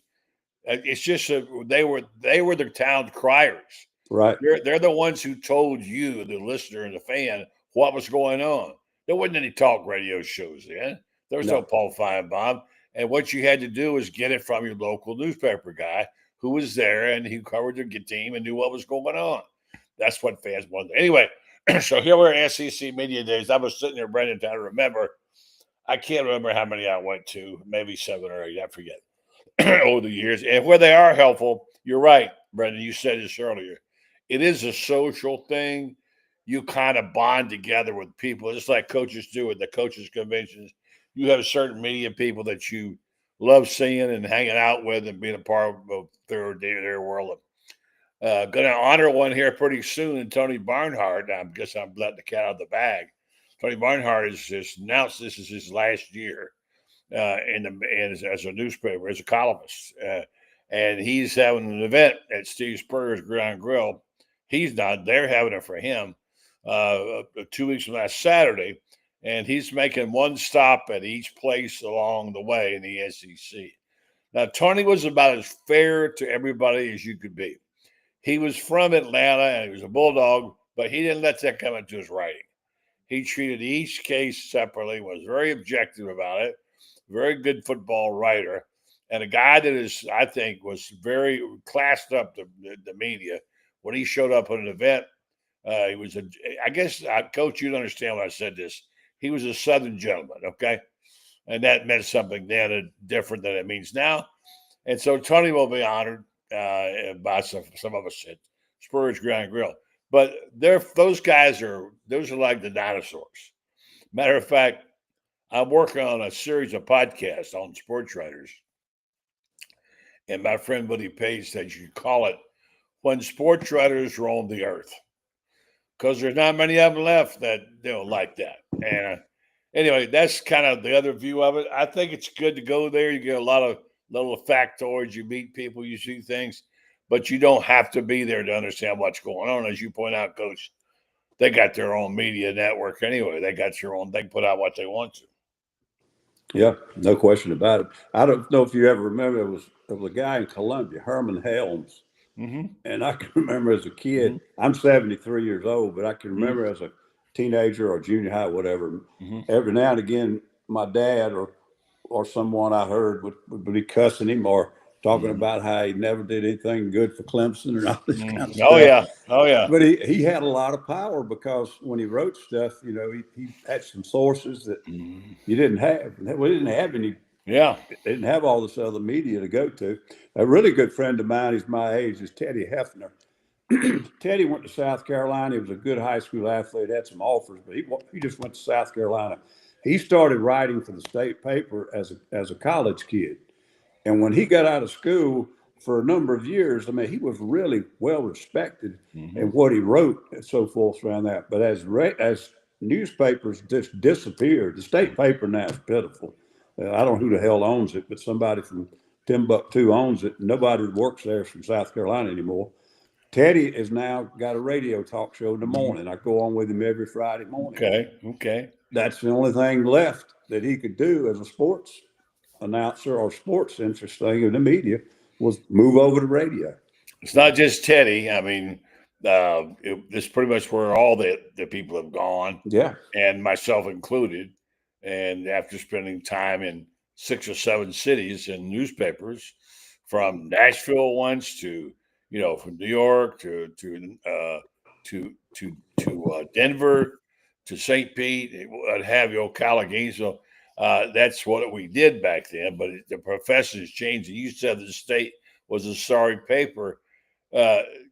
It's just they were the town criers. Right. They're the ones who told you, the listener and the fan, what was going on. There wasn't any talk radio shows then. There was no Paul Feinbaum. And what you had to do was get it from your local newspaper guy who was there and he covered the team and knew what was going on. That's what fans wanted. Anyway, so here we're at SEC Media Days. I was sitting there, Brendan, trying to remember. I can't remember how many I went to, maybe 7 or 8, I forget, over the years. And where they are helpful, you're right, Brendan, you said this earlier. It is a social thing. You kind of bond together with people, just like coaches do at the coaches' conventions. You have certain media people that you love seeing and hanging out with and being a part of their world. Going to honor one here pretty soon, and Tony Barnhart. I guess I'm letting the cat out of the bag. Tony Barnhart has just announced this is his last year as a newspaper, as a columnist. And he's having an event at Steve Spurrier's Ground Grill. He's not. They're having it for him 2 weeks from last Saturday. And he's making one stop at each place along the way in the SEC. Now, Tony was about as fair to everybody as you could be. He was from Atlanta and he was a Bulldog, but he didn't let that come into his writing. He treated each case separately, was very objective about it, very good football writer, and a guy that is, I think, was very classed up the media. When he showed up at an event, he was I guess, Coach, you'd understand when I said this. He was a Southern gentleman, okay? And that meant something then different than it means now. And so Tony will be honored by some of us at Spurrier's Ground Grill. But those are like the dinosaurs. Matter of fact, I'm working on a series of podcasts on sports writers. And my friend Woody Page said you call it When Sports Writers Roam the Earth. Because there's not many of them left that like that. And anyway, that's kind of the other view of it. I think it's good to go there. You get a lot of little factoids. You meet people, you see things, but you don't have to be there to understand what's going on. As you point out, Coach, they got their own media network anyway. They got their own. They put out what they want to. Yeah, no question about it. I don't know if you ever remember, there was a guy in Columbia, Herman Helms. And I can remember as a kid, I'm 73 years old, but I can remember as a teenager or junior high, whatever, every now and again, my dad or someone I heard would be cussing him or talking about how he never did anything good for Clemson and all this kind of stuff. Oh yeah. Oh yeah. But he had a lot of power because when he wrote stuff, you know, he had some sources that you didn't have. We didn't have any. Yeah. They didn't have all this other media to go to. A really good friend of mine, he's my age, is Teddy Hefner. Teddy went to South Carolina. He was a good high school athlete, had some offers, but he just went to South Carolina. He started writing for the state paper as a college kid. And when he got out of school for a number of years, I mean, he was really well respected in what he wrote and so forth around that. But as newspapers just disappeared, the state paper now is pitiful. I don't know who the hell owns it, but somebody from Timbuktu owns it. Nobody that works there is from South Carolina anymore. Teddy has now got a radio talk show in the morning. I go on with him every Friday morning. Okay. That's the only thing left that he could do as a sports announcer or sports interest thing in the media was move over to radio. It's not just Teddy. I mean, it's pretty much where all the people have gone. Yeah. And myself included. And after spending time in 6 or 7 cities and newspapers, from Nashville once to, you know, from New York to Denver to St. Pete, what have you, Ocala, Gainesville. That's what we did back then. But the profession has changed. You said the state was a sorry paper.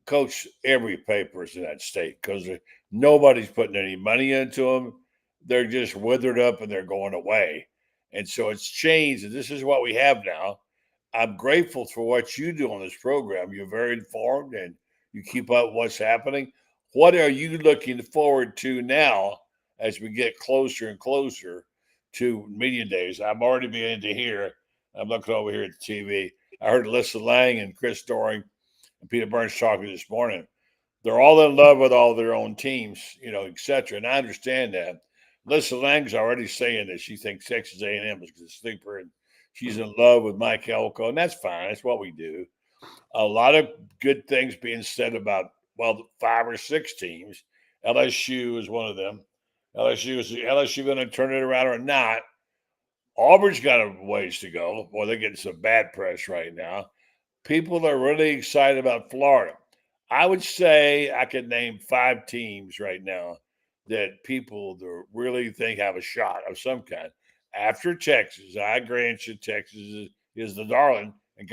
Coach, every paper is in that state because nobody's putting any money into them. They're just withered up and they're going away. And so it's changed. And this is what we have now. I'm grateful for what you do on this program. You're very informed and you keep up what's happening. What are you looking forward to now as we get closer and closer to media days? I'm already beginning to hear. I'm looking over here at the TV. I heard Alyssa Lang and Chris Doring and Peter Burns talking this morning. They're all in love with all their own teams, you know, et cetera. And I understand that. Alyssa Lang's already saying that she thinks Texas A&M is the sleeper, and she's in love with Mike Elko, and that's fine. That's what we do. A lot of good things being said about, well, 5 or 6 teams. LSU is one of them. LSU going to turn it around or not? Auburn's got a ways to go. Boy, they're getting some bad press right now. People are really excited about Florida. I would say I could name 5 teams right now that people that really think have a shot of some kind. After Texas, I grant you, Texas is the darling, and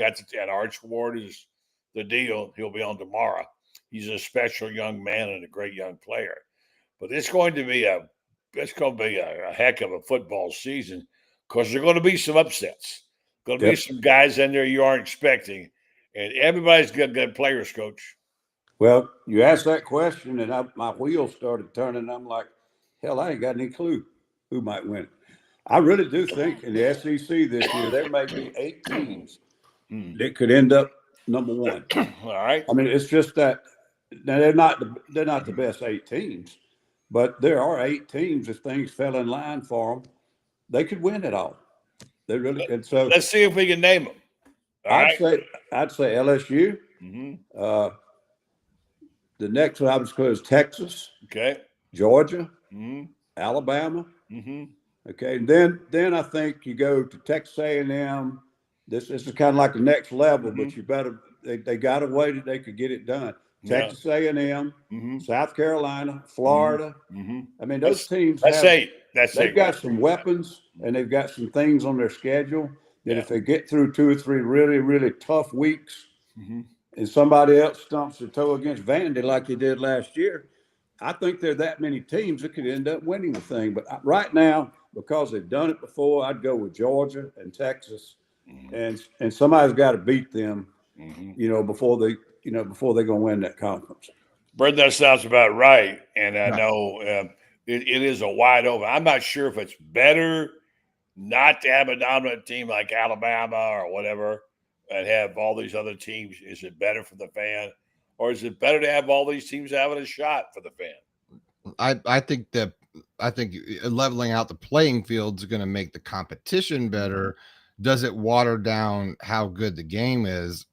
Arch Ward is the deal. He'll be on tomorrow. He's a special young man and a great young player. But it's going to be a heck of a football season because there are going to be some upsets. Going to be some guys in there you aren't expecting, and everybody's got good players, Coach. Well, you asked that question, and my wheels started turning. I'm like, hell, I ain't got any clue who might win it. I really do think in the SEC this year there may be 8 teams that could end up number 1. All right. I mean, it's just that now they're not the best 8 teams, but there are 8 teams. If things fell in line for them, they could win it all. They really. And so let's see if we can name them. I'd say LSU. The next one I would call is Texas. Okay. Georgia. Alabama. Okay. And then I think you go to Texas A&M. This is kind of like the next level, but you better they got a way that they could get it done. Texas A&M, South Carolina, Florida. I mean, those teams. That's 8. They've got some weapons and they've got some things on their schedule that if they get through 2 or 3 really, really tough weeks, and somebody else stumps their toe against Vandy like they did last year, I think there are that many teams that could end up winning the thing. But right now, because they've done it before, I'd go with Georgia and Texas, and somebody's got to beat them, before they're going to win that conference. Brett, that sounds about right. And I know it is a wide open. I'm not sure if it's better not to have a dominant team like Alabama or whatever and have all these other teams. Is it better for the fan, or is it better to have all these teams having a shot for the fan? I think leveling out the playing field is going to make the competition better. does it water down how good the game is,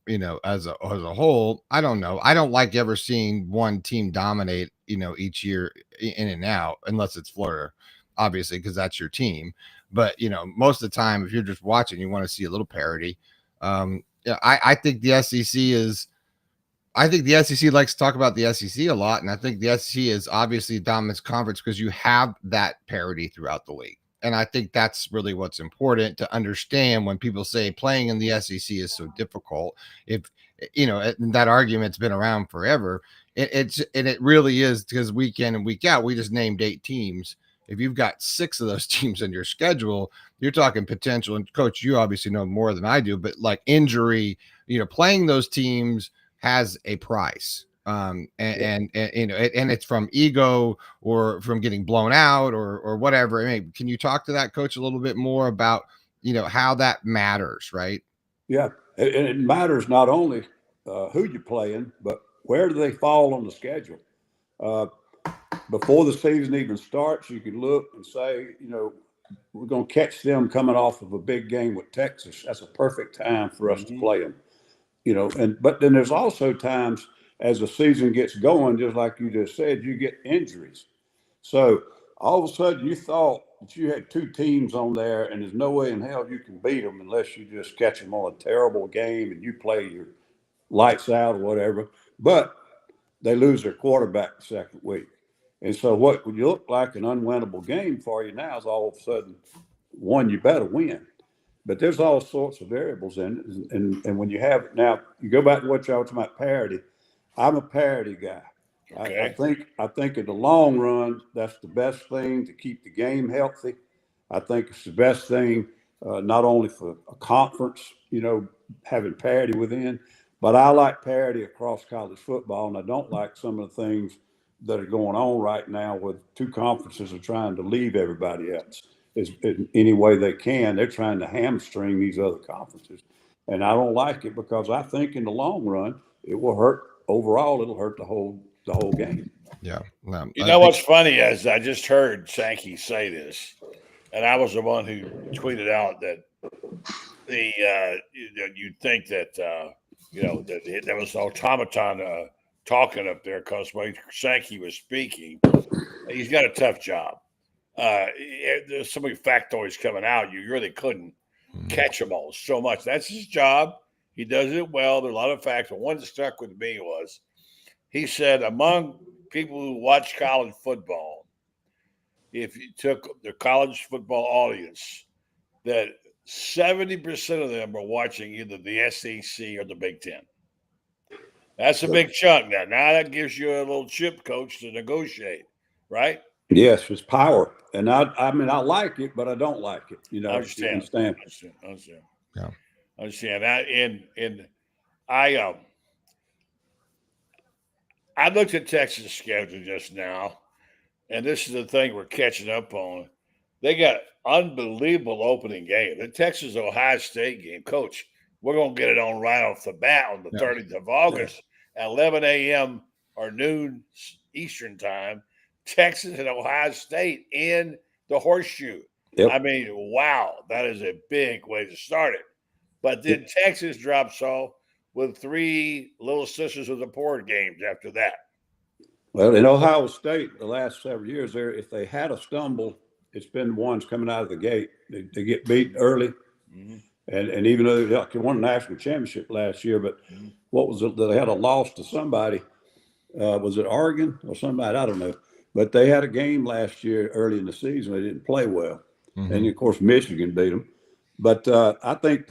as a whole? I don't know. I don't like ever seeing one team dominate, each year in and out, unless it's Florida, obviously, because that's your team. But, most of the time, if you're just watching, you want to see a little parity. Yeah, I think the SEC is. I think the SEC likes to talk about the SEC a lot, and I think the SEC is obviously a dominant conference because you have that parity throughout the league. And I think that's really what's important to understand when people say playing in the SEC is so difficult. If that argument's been around forever, it really is, because week in and week out, we just named 8 teams. If you've got 6 of those teams in your schedule, you're talking potential. And Coach, you obviously know more than I do, but like injury, playing those teams has a price. And it's from ego or from getting blown out or whatever. I mean, can you talk to that, Coach, a little bit more about, how that matters, right? Yeah. And it matters not only who you're playing, but where do they fall on the schedule? Before the season even starts, you can look and say, we're going to catch them coming off of a big game with Texas. That's a perfect time for us to play them. But then there's also times as the season gets going, just like you just said, you get injuries. So all of a sudden you thought that you had 2 teams on there, and there's no way in hell you can beat them unless you just catch them on a terrible game and you play your lights out or whatever. But they lose their quarterback the second week. And so what would you look like an unwinnable game for you now is all of a sudden one you better win. But there's all sorts of variables in it. And when you have – now, you go back to what y'all talking about parity. I'm a parity guy. Okay. I think in the long run, that's the best thing to keep the game healthy. I think it's the best thing not only for a conference, having parity within, but I like parity across college football, and I don't like some of the things that are going on right now with 2 conferences are trying to leave everybody else. In any way they can. They're trying to hamstring these other conferences. And I don't like it because I think in the long run, it will hurt overall. It'll hurt the whole game. Yeah. What's funny is I just heard Sankey say this, and I was the one who tweeted out that you'd think that, that there was an automaton talking up there because when Sankey was speaking, he's got a tough job. There's so many factoids coming out, you really couldn't catch them all so much. That's his job. He does it well. There are a lot of facts, but one that stuck with me was he said among people who watch college football, if you took the college football audience, that 70% of them are watching either the SEC or the Big Ten. That's a big chunk now. Now that gives you a little chip, Coach, to negotiate, right? Yes, it's power. And I mean, I like it, but I don't like it. I understand. Yeah. I understand that. And I looked at Texas' schedule just now, and this is the thing we're catching up on. They got unbelievable opening game. The Texas-Ohio State game, Coach, we're going to get it on right off the bat on the 30th of August at 11 a.m. or noon Eastern time. Texas and Ohio State in the Horseshoe. Yep. I mean, wow, that is a big way to start it. But then Texas drops off with 3 Little Sisters of the Poor games after that. Well, in Ohio State, the last several years there, if they had a stumble, it's been ones coming out of the gate. They get beat early. Mm-hmm. And even though they won a national championship last year, but what was it? They had a loss to somebody. Was it Oregon or somebody? I don't know. But they had a game last year early in the season. They didn't play well. Mm-hmm. And, of course, Michigan beat them. But I think,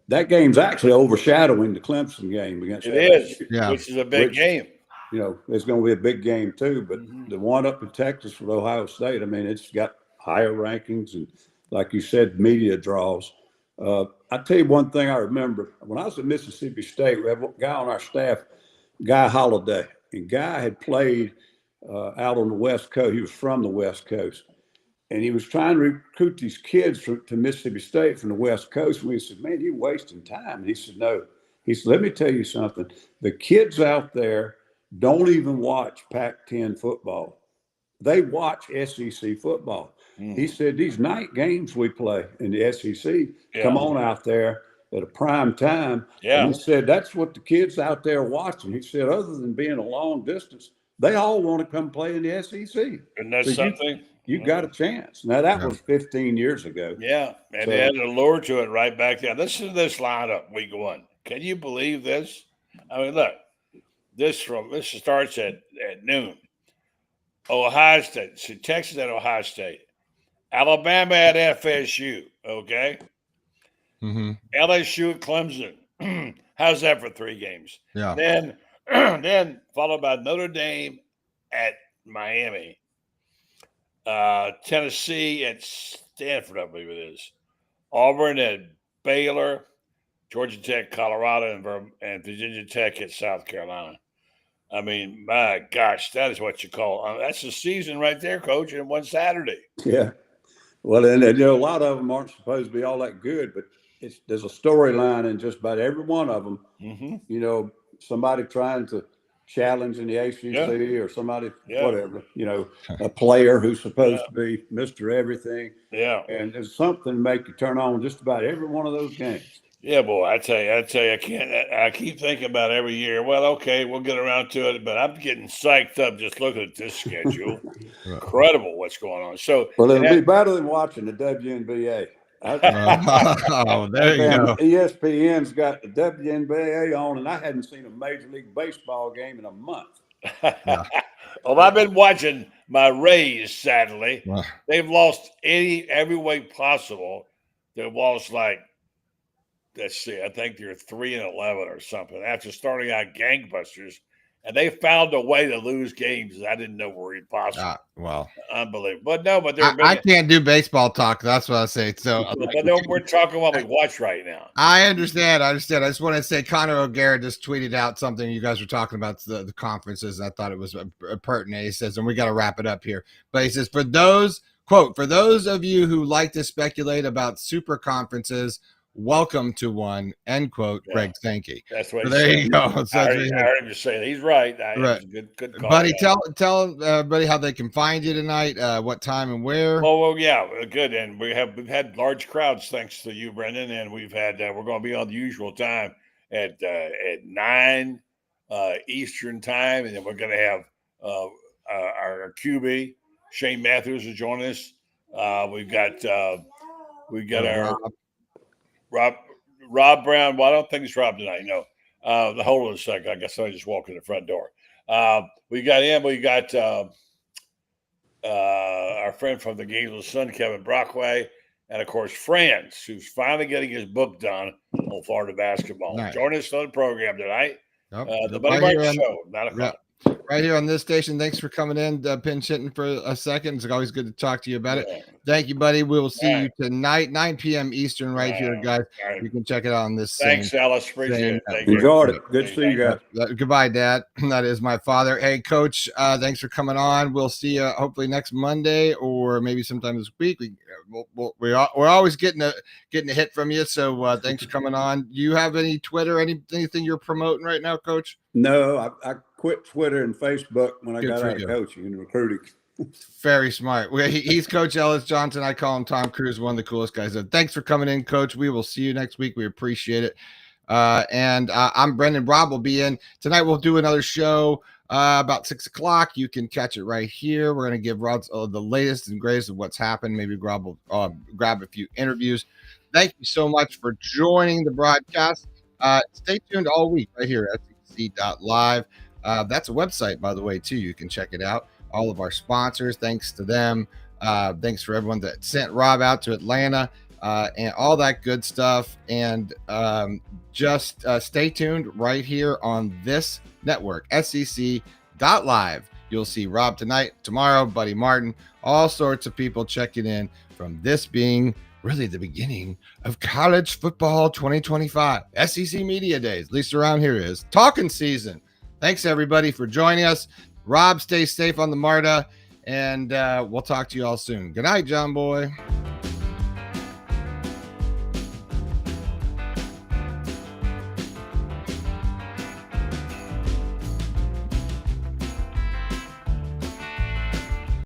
that game's actually overshadowing the Clemson game against LSU, which is a big game. It's going to be a big game too. But the one up in Texas with Ohio State, I mean, it's got higher rankings and, like you said, media draws. I'll tell you one thing I remember. When I was at Mississippi State, we had a guy on our staff, Guy Holliday. And Guy had played out on the West Coast. He was from the West Coast. And he was trying to recruit these kids to Mississippi State from the West Coast. And we said, man, you're wasting time. And he said, no. He said, let me tell you something. The kids out there don't even watch Pac-10 football. They watch SEC football. He said, these night games we play in the SEC, come on out there at a prime time. Yeah. And he said, that's what the kids out there watching. He said, other than being a long distance, they all want to come play in the SEC. And that's so something. You got a chance. Now, that was 15 years ago. Yeah. And they had a lure to it right back there. Listen to this lineup week 1. Can you believe this? I mean, look, this starts at noon. Ohio State, so Texas at Ohio State, Alabama at FSU, okay? Mm-hmm. LSU at Clemson. How's that for 3 games? Yeah. Then followed by Notre Dame at Miami, Tennessee at Stanford, I believe it is, Auburn at Baylor, Georgia Tech, Colorado, and Virginia Tech at South Carolina. I mean, my gosh, that is what you call that's the season right there, Coach, in one Saturday. Yeah. Well, and a lot of them aren't supposed to be all that good, but there's a storyline in just about every one of them. Mm-hmm. Somebody trying to challenge in the ACC or somebody, whatever, a player who's supposed to be Mr. Everything. Yeah. And there's something to make you turn on just about every one of those games. Yeah, boy, I tell you, I keep thinking about every year. Well, okay, we'll get around to it, but I'm getting psyched up just looking at this schedule. Incredible what's going on. So, well, it'll be better than watching the WNBA. There you go. ESPN's got the WNBA on, and I hadn't seen a Major League Baseball game in a month. Well, I've been watching my Rays, sadly. They've lost every way possible. They've lost let's see, I think they're 3-11 or something after starting out gangbusters, and they found a way to lose games I didn't know were possible. Well, unbelievable. But I can't do baseball talk. That's what I say. So, we're talking what we watch right now. I understand. I just want to say Connor O'Gara just tweeted out something you guys were talking about the conferences, and I thought it was pertinent. He says, and we got to wrap it up here, but he says, for those of you who like to speculate about super conferences, welcome to one, end quote, Greg Sankey. That's what there you go. So I heard him just say that. He's right. Right. Good call. Buddy, tell everybody how they can find you tonight, what time and where. Well, yeah, good. And we've had large crowds thanks to you, Brendan, and we're going to be on the usual time at 9 Eastern time, and then we're going to have our QB Shane Matthews is joining us. We've got our Rob Browne. Well, I don't think it's Rob tonight. No. Hold on a second. I guess I just walked in the front door. We got him. We got our friend from the Gainesville Sun, Kevin Brockway, and of course Franz, who's finally getting his book done on Florida basketball. Nice. Join us on the program tonight. The Buddy Right Mike Show, 9 o'clock. Right here on this station. Thanks for coming in, pinch hitting for a second. It's always good to talk to you about it. Thank you, buddy. We will see you tonight, 9 p.m. Eastern, right here, guys. You can check it out on this. Thanks, Alice. Appreciate it. Enjoyed it. Good to see you guys. Goodbye, Dad. That is my father. Hey, Coach, thanks for coming on. We'll see you hopefully next Monday or maybe sometime this week. We're always getting a hit from you, so thanks for coming on. Do you have any Twitter, anything you're promoting right now, Coach? No, I quit Twitter and Facebook when I got out of coaching and recruiting. Very smart. He's Coach Ellis Johnson. I call him Tom Cruise, one of the coolest guys. Thanks for coming in, Coach. We will see you next week. We appreciate it. And I'm Brendan. Rob will be in tonight. We'll do another show about 6 o'clock. You can catch it right here. We're going to give Rob the latest and greatest of what's happened. Maybe Rob will grab a few interviews. Thank you so much for joining the broadcast. Stay tuned all week right here at SEC.live. That's a website, by the way, too. You can check it out. All of our sponsors, thanks to them. Thanks for everyone that sent Rob out to Atlanta and all that good stuff. And just stay tuned right here on this network, SEC.live. You'll see Rob tonight, tomorrow, Buddy Martin, all sorts of people checking in from this being really the beginning of college football 2025. SEC Media Days, at least around here is talking season. Thanks, everybody, for joining us. Rob, stay safe on the MARTA, and we'll talk to you all soon. Good night, John Boy.